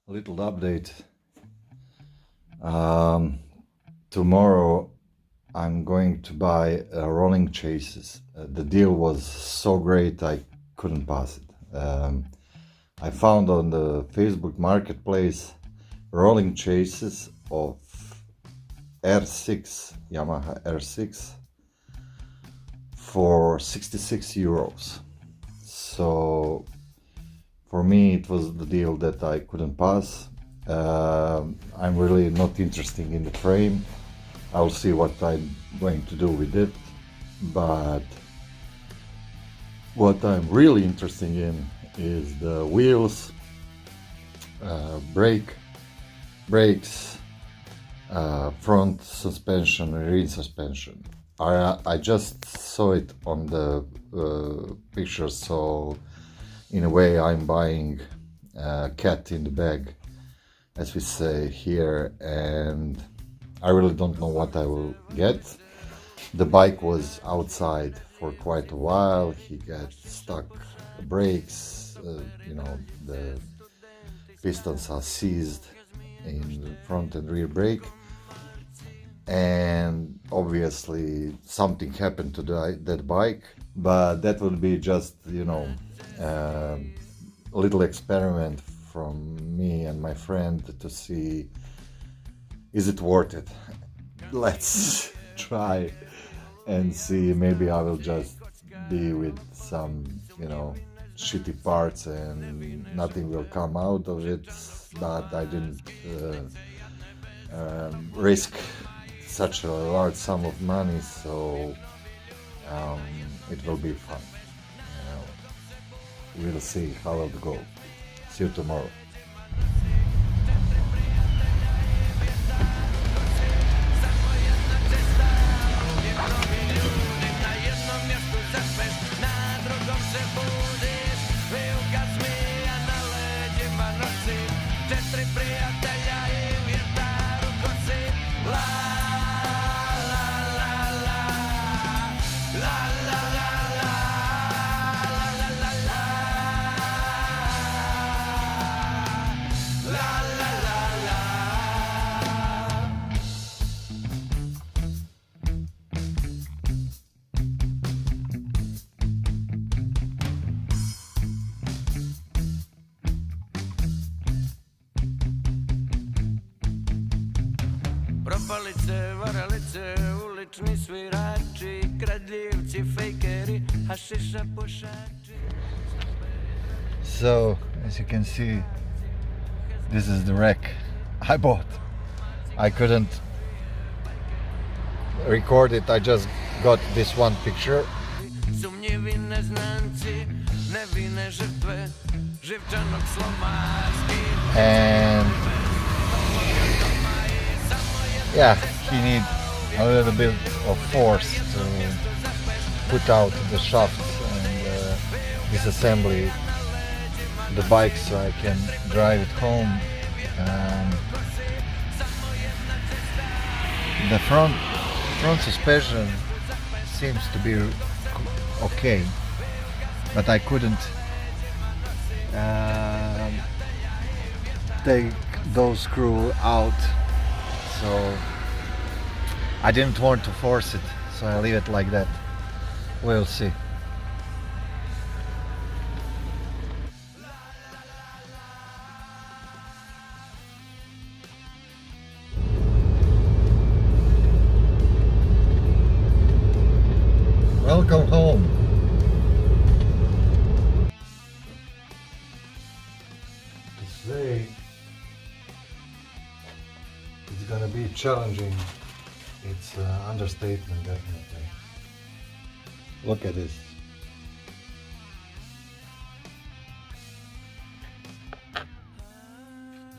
Little update. Tomorrow I'm going to buy rolling chases. The deal was so great I couldn't pass it. I found on the Facebook marketplace rolling chases of R6, Yamaha R6 for 66 euros. So for me it was the deal that I couldn't pass. I'm really not interested in the frame. I'll see what I'm going to do with it, but what I'm really interested in is the wheels, brakes, front suspension, rear suspension. I just saw it on the picture, so in a way I'm buying a cat in the bag, as we say here, and I really don't know what I will get. The bike was outside for quite a while. He got stuck brakes, the pistons are seized in the front and rear brake, and obviously something happened to that bike. But that would be just a little experiment from me and my friend to see, is it worth it? Let's try and see. Maybe I will just be with some shitty parts and nothing will come out of it, but I didn't risk such a large sum of money, so it will be fun. We'll see how it'll go. See you tomorrow. Propalice, varalice, ulični svirači, kradljivci, fejkeri, hašiša pušači. So, as you can see, this is the wreck I bought. I couldn't record it, I just got this one picture. Sumnjivi neznanci, nevine žrtve, živčanog slomarski. And yeah, he needs a little bit of force to put out the shafts and disassembly the bike so I can drive it home. The front suspension seems to be okay, but I couldn't take those screws out, so I didn't want to force it, so I leave it like that. We'll see. Welcome home. Today it's gonna be challenging. It's an understatement, definitely. Look at this.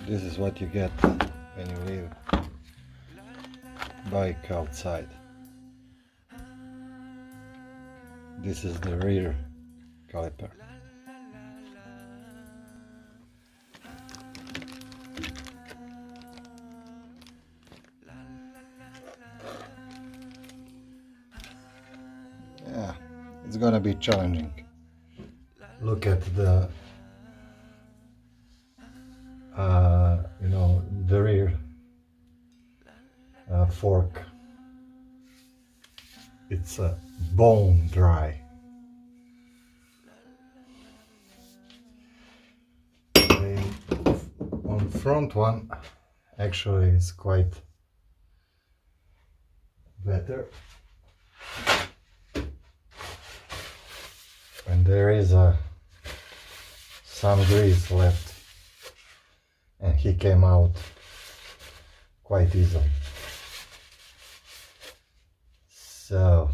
This is what you get when you leave bike outside. This is the rear caliper. it's gonna be challenging. Look at the you know, the rear fork. It's bone dry. On front one actually is quite better, and there is some grease left, and he came out quite easily. So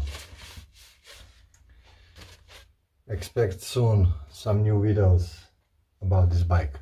expect soon some new videos about this bike.